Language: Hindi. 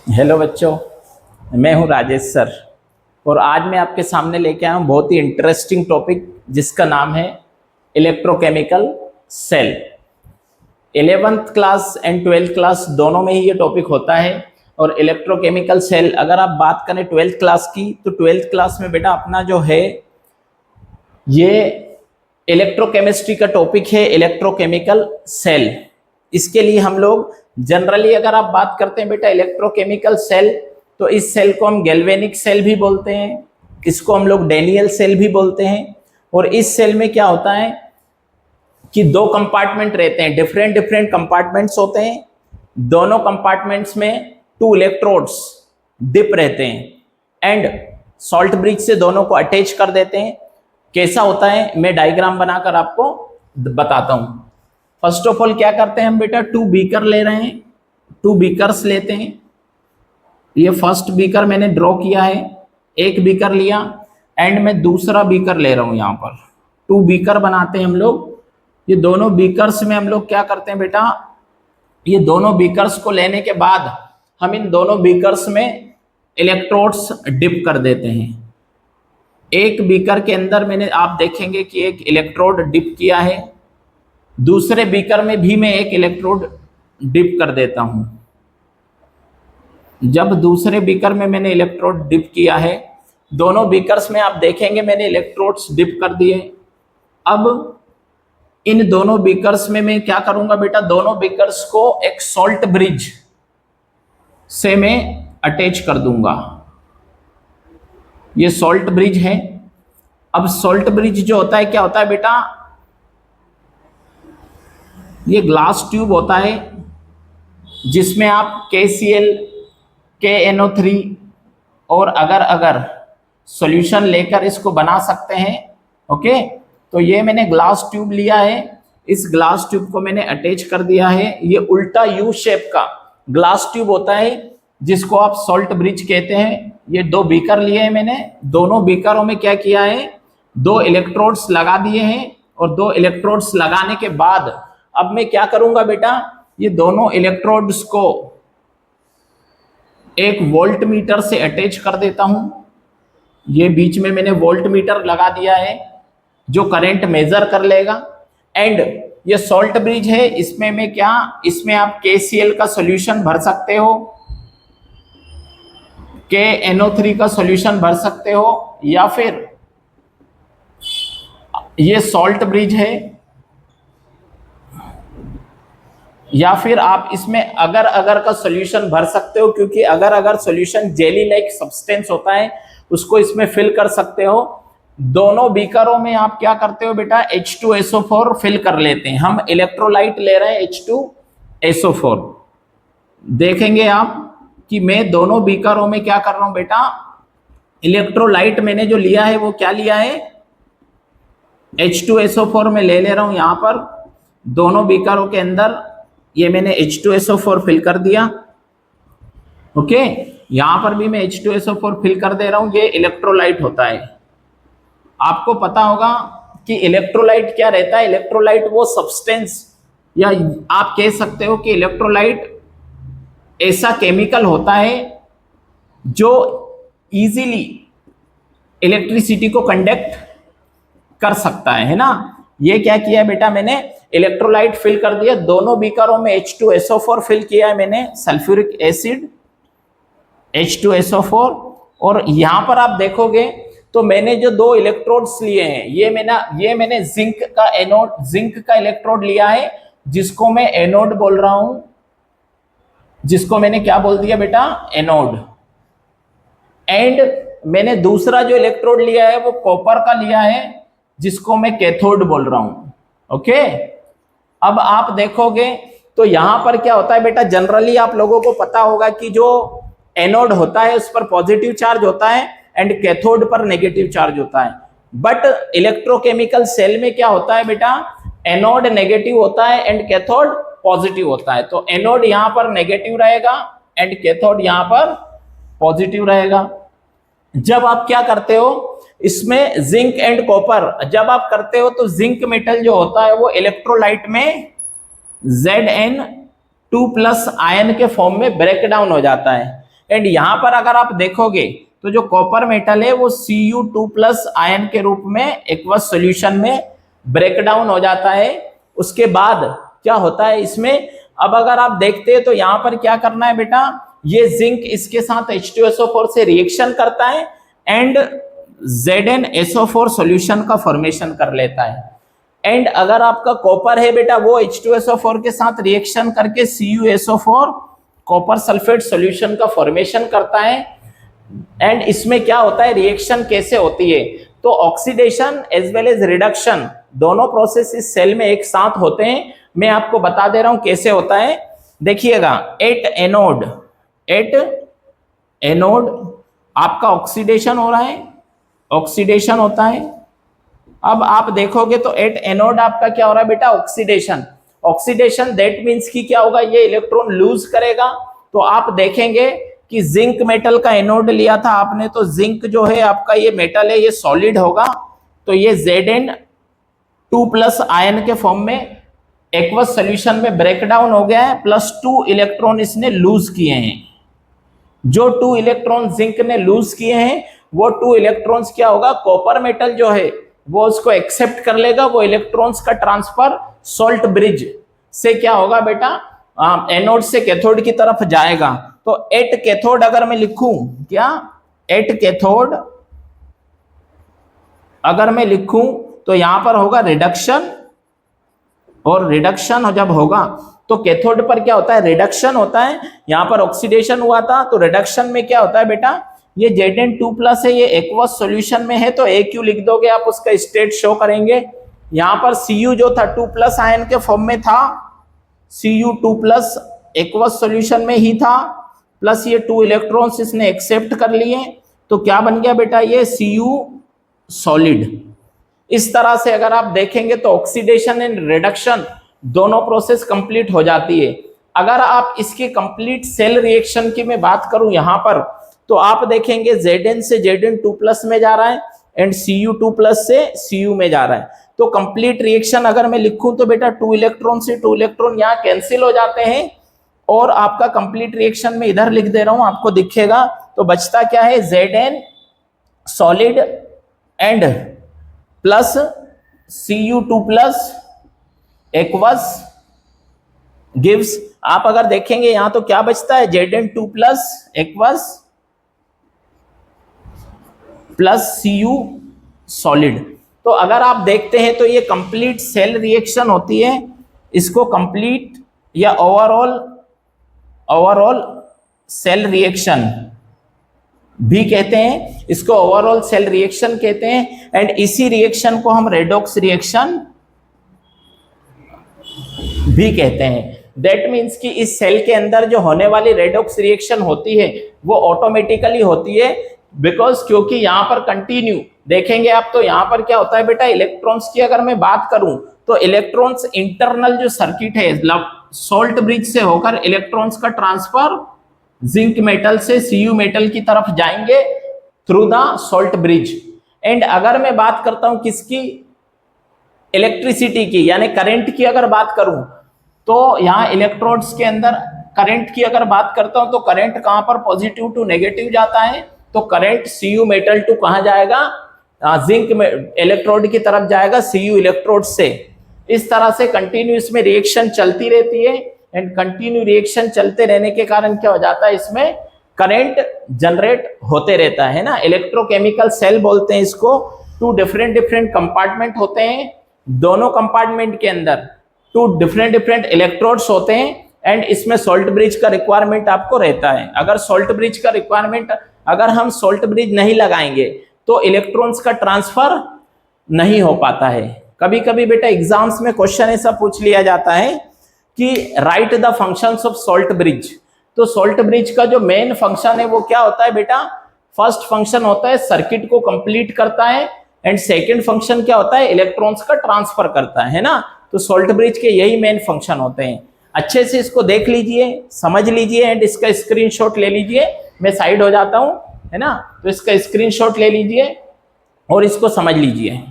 हेलो बच्चों, मैं हूं राजेश सर। और आज मैं आपके सामने लेके आया हूं बहुत ही इंटरेस्टिंग टॉपिक जिसका नाम है electrochemical cell. 11th class and 12th class दोनों में ही ये टॉपिक होता है। और इलेक्ट्रोकेमिकल सेल अगर आप बात करें 12th क्लास की, तो 12th क्लास में बेटा अपना जो है ये इलेक्ट्रोकेमिस्ट्री का टॉपिक है, इलेक्ट्रोकेमिकल सेल। इसके लिए हम लोग जनरली अगर आप बात करते हैं बेटा इलेक्ट्रोकेमिकल सेल, तो इस सेल को हम गैल्वेनिक सेल भी बोलते हैं, इसको हम लोग डेनियल सेल भी बोलते हैं। और इस सेल में क्या होता है कि दो कंपार्टमेंट रहते हैं, डिफरेंट डिफरेंट कंपार्टमेंट्स होते हैं। दोनों कंपार्टमेंट्स में 2 इलेक्ट्रोड्स डिप रहते हैं एंड सॉल्ट ब्रिज से दोनों को अटैच कर देते हैं। कैसा होता है मैं डायग्राम बनाकर आपको बताता हूं। फर्स्ट ऑफ ऑल क्या करते हैं हम बेटा, 2 बीकर ले रहे हैं, 2 बीकर्स लेते हैं। ये फर्स्ट बीकर मैंने ड्रॉ किया है, एक बीकर लिया एंड मैं दूसरा बीकर ले रहा हूं। यहां पर 2 बीकर बनाते हैं हम लोग। ये दोनों बीकर्स में हम लोग क्या करते हैं बेटा, ये दोनों बीकर्स को लेने के बाद हम इन दोनों बीकर्स में इलेक्ट्रोड्स डिप कर देते हैं। एक बीकर के अंदर मैंने आप देखेंगे कि एक इलेक्ट्रोड डिप किया है, दूसरे बीकर में भी मैं एक इलेक्ट्रोड डिप कर देता हूं। जब दूसरे बीकर में मैंने इलेक्ट्रोड डिप किया है, दोनों बीकर्स में आप देखेंगे मैंने इलेक्ट्रोड्स डिप कर दिए। अब इन दोनों बीकर्स में मैं क्या करूंगा बेटा, दोनों बीकर्स को एक सॉल्ट ब्रिज से मैं अटैच कर दूंगा। ये सॉल्ट ब्रिज है। अब सॉल्ट ब्रिज जो होता है क्या होता है बेटा, ये ग्लास ट्यूब होता है जिसमें आप KCl, KNO3 और अगर सॉल्यूशन लेकर इसको बना सकते हैं। ओके, तो ये मैंने ग्लास ट्यूब लिया है, इस ग्लास ट्यूब को मैंने अटैच कर दिया है। ये उल्टा यू शेप का ग्लास ट्यूब होता है जिसको आप सॉल्ट ब्रिज कहते हैं। ये 2 बीकर लिए हैं मैंने, दोनों बीकरों में क्या किया है, 2 इलेक्ट्रोड्स लगा दिए हैं। और 2 इलेक्ट्रोड्स लगाने के बाद अब मैं क्या करूंगा बेटा, ये दोनों इलेक्ट्रोड्स को एक वोल्ट मीटर से अटैच कर देता हूं। ये बीच में मैंने वोल्ट मीटर लगा दिया है जो करंट मेजर कर लेगा। एंड ये सॉल्ट ब्रिज है, इसमें मैं क्या, इसमें आप KCl का सॉल्यूशन भर सकते हो, KNO3 का सॉल्यूशन भर सकते हो, या फिर ये सॉल्ट ब्रिज है, या फिर आप इसमें अगर का सॉल्यूशन भर सकते हो, क्योंकि अगर सॉल्यूशन जेली लाइक सब्सटेंस होता है उसको इसमें फिल कर सकते हो। दोनों बीकरों में आप क्या करते हो बेटा, H2SO4 फिल कर लेते हैं। हम इलेक्ट्रोलाइट ले रहे हैं H2SO4। देखेंगे आप कि मैं दोनों बीकरों में क्या कर रहा हूं बेटा, इलेक्ट्रोलाइट मैंने जो लिया है वो क्या लिया है, H2SO4 में ले रहा हूं। यहां पर दोनों बीकरों के अंदर ये मैंने H2SO4 फिल कर दिया। ओके, यहां पर भी मैं H2SO4 फिल कर दे रहा हूं। ये इलेक्ट्रोलाइट होता है। आपको पता होगा कि इलेक्ट्रोलाइट क्या रहता है, इलेक्ट्रोलाइट वो सब्सटेंस, या आप कह सकते हो कि इलेक्ट्रोलाइट ऐसा केमिकल होता है जो इजीली इलेक्ट्रिसिटी को कंडक्ट कर सकता है ना। ये क्या किया बेटा, मैंने इलेक्ट्रोलाइट फिल कर दिया, दोनों बीकरों में H2SO4 फिल किया है मैंने, सल्फ्यूरिक एसिड H2SO4। और यहां पर आप देखोगे तो मैंने जो 2 इलेक्ट्रोड्स लिए हैं, ये मैंने जिंक का एनोड, जिंक का इलेक्ट्रोड लिया है जिसको मैं एनोड बोल रहा हूं, जिसको मैंने क्या बोल दिया बेटा, एनोड। एंड मैंने दूसरा जो इलेक्ट्रोड लिया है वो कॉपर का लिया है जिसको मैं कैथोड बोल रहा हूं। ओके, अब आप देखोगे तो यहां पर क्या होता है बेटा, जनरली आप लोगों को पता होगा कि जो एनोड होता है उस पर पॉजिटिव चार्ज होता है एंड कैथोड पर नेगेटिव चार्ज होता है। बट इलेक्ट्रोकेमिकल सेल में क्या होता है बेटा, एनोड नेगेटिव होता है एंड कैथोड पॉजिटिव होता है। तो एनोड यहां पर नेगेटिव रहेगा एंड कैथोड यहां पर पॉजिटिव रहेगा। जब आप क्या करते हो, इसमें जिंक एंड कॉपर जब आप करते हो तो जिंक मेटल जो होता है वो इलेक्ट्रोलाइट में Zn2+ आयन के फॉर्म में ब्रेक डाउन हो जाता है। एंड यहाँ पर अगर आप देखोगे तो जो कॉपर मेटल है वो Cu2+ आयन के रूप में एक्वस सॉल्यूशन में ब्रेक डाउन हो जाता है। उसके बाद क्या होता है इसमें, अब अगर आप देखते हैं तो यहाँ पर क्या करना है बेटा, ये जिंक इसके साथ H2SO4 से रिएक्शन करता है एंड ZnSO4 सॉल्यूशन का फॉर्मेशन कर लेता है। एंड अगर आपका कॉपर है बेटा वो H2SO4 के साथ रिएक्शन करके CuSO4 कॉपर सल्फेट सॉल्यूशन का फॉर्मेशन करता है। एंड इसमें क्या होता है, रिएक्शन कैसे होती है, तो oxidation as well as reduction दोनों प्रोसेस इस सेल में एक साथ होते हैं। मैं आपको बता दे रहा हूं कैसे होता है। देखिएगा, एट एनोड आपका ऑक्सीडेशन हो रहा है, ऑक्सीडेशन होता है। अब आप देखोगे तो एट एनोड आपका क्या हो रहा है बेटा, ऑक्सीडेशन। ऑक्सीडेशन दैट मीन्स कि क्या होगा, ये इलेक्ट्रॉन लूज करेगा। तो आप देखेंगे कि जिंक मेटल का एनोड लिया था आपने, तो जिंक जो है आपका ये मेटल है, ये सॉलिड होगा। तो ये Zn2+ आयन के फॉर्म में एक्वस सॉल्यूशन में ब्रेक डाउन हो गया है, +2 इलेक्ट्रॉन इसने लूज किए हैं। जो 2 इलेक्ट्रॉन जिंक ने लूज किए हैं वो 2 इलेक्ट्रॉन्स क्या होगा, कॉपर मेटल जो है वो उसको एक्सेप्ट कर लेगा। वो इलेक्ट्रॉन्स का ट्रांसफर सोल्ट ब्रिज से क्या होगा बेटा, एनोड से कैथोड की तरफ जाएगा। तो एट कैथोड अगर मैं लिखूं, क्या एट कैथोड अगर मैं लिखूं तो यहां पर होगा रिडक्शन, और रिडक्शन जब होगा तो कैथोड पर क्या होता है, रिडक्शन होता है। यहां पर ऑक्सीडेशन हुआ था तो रिडक्शन में क्या होता है बेटा, ये Zn2+ है, ये एक्वस सॉल्यूशन में है तो AQ लिख दोगे आप, उसका स्टेट शो करेंगे। यहां पर Cu जो था 2+ आयन के फॉर्म में था, Cu2+ एक्वस सॉल्यूशन में ही था, प्लस ये 2 इलेक्ट्रॉन्स इसने एक्सेप्ट कर लिए। तो क्या बन गया बेटा, ये Cu सॉलिड। इस तरह से अगर आप देखेंगे तो ऑक्सीडेशन एंड रिडक्शन दोनों प्रोसेस कंप्लीट हो जाती है। अगर आप इसके कंप्लीट सेल रिएक्शन की मैं बात करूं यहां पर, तो आप देखेंगे Zn से Zn2+ में जा रहा है एंड Cu2+ से Cu में जा रहा है। तो कंप्लीट रिएक्शन अगर मैं लिखूं तो बेटा 2 इलेक्ट्रॉन से 2 इलेक्ट्रॉन यहाँ कैंसिल हो जाते हैं, और आपका कंप्लीट रिएक्शन में इधर लिख दे रहा हूं, आपको दिखेगा। तो बचता क्या है, Zn solid and plus Cu2+ aqueous gives, आप अगर देखेंगे यहां तो क्या बचता है, Zn2+ aqueous plus Cu solid. तो अगर आप देखते हैं तो ये कंप्लीट सेल रिएक्शन होती है, इसको कंप्लीट या ओवरऑल सेल रिएक्शन भी कहते हैं, इसको ओवरऑल सेल रिएक्शन कहते हैं। एंड इसी रिएक्शन को हम रेडॉक्स रिएक्शन भी कहते हैं। दैट मीन्स कि इस सेल के अंदर जो होने वाली रेडॉक्स रिएक्शन होती है वो ऑटोमेटिकली होती है, बिकॉज क्योंकि यहाँ पर कंटिन्यू देखेंगे आप तो यहाँ पर क्या होता है बेटा, इलेक्ट्रॉन्स की अगर मैं बात करूं तो इलेक्ट्रॉन्स इंटरनल जो सर्किट है सोल्ट ब्रिज से होकर इलेक्ट्रॉन्स का ट्रांसफर जिंक मेटल से Cu मेटल की तरफ जाएंगे through the salt bridge. And अगर मैं बात करता हूं किसकी, इलेक्ट्रिसिटी की यानी करंट की अगर बात करूं, तो यहाँ इलेक्ट्रोड्स के अंदर करंट की अगर बात करता हूं तो करंट कहां पर पॉजिटिव टू नेगेटिव जाता है, तो करंट Cu मेटल टू कहां जाएगा, जिंक इलेक्ट्रोड की तरफ जाएगा Cu इलेक्ट्रोड से। इस तरह से कंटिन्यू इसमें रिएक्शन चलती रहती है। एंड कंटिन्यू रिएक्शन चलते रहने के कारण क्या हो जाता है, इसमें करंट जनरेट होते रहता है ना। इलेक्ट्रोकेमिकल सेल बोलते हैं इसको। 2 डिफरेंट कंपार्टमेंट होते हैं, दोनों कंपार्टमेंट के अंदर 2 डिफरेंट इलेक्ट्रोड्स होते हैं। एंड इसमें सोल्ट ब्रिज का रिक्वायरमेंट आपको रहता है। अगर सोल्ट ब्रिज का रिक्वायरमेंट, अगर हम सोल्ट ब्रिज नहीं लगाएंगे तो इलेक्ट्रॉन्स का ट्रांसफर नहीं हो पाता है। कभी कभी बेटा एग्जाम्स में क्वेश्चन ऐसा पूछ लिया जाता है कि right the functions of salt bridge. तो सोल्ट ब्रिज का जो मेन फंक्शन है वो क्या होता है बेटा, फर्स्ट फंक्शन होता है सर्किट को कंप्लीट करता है, एंड सेकंड फंक्शन क्या होता है, इलेक्ट्रॉन्स का ट्रांसफर करता है ना। तो सोल्ट ब्रिज के यही मेन फंक्शन होते हैं। अच्छे से इसको देख लीजिए, समझ लीजिए एंड इसका स्क्रीनशॉट ले लीजिए। मैं साइड हो जाता हूं, है ना। तो इसका स्क्रीनशॉट ले लीजिए और इसको समझ लीजिए।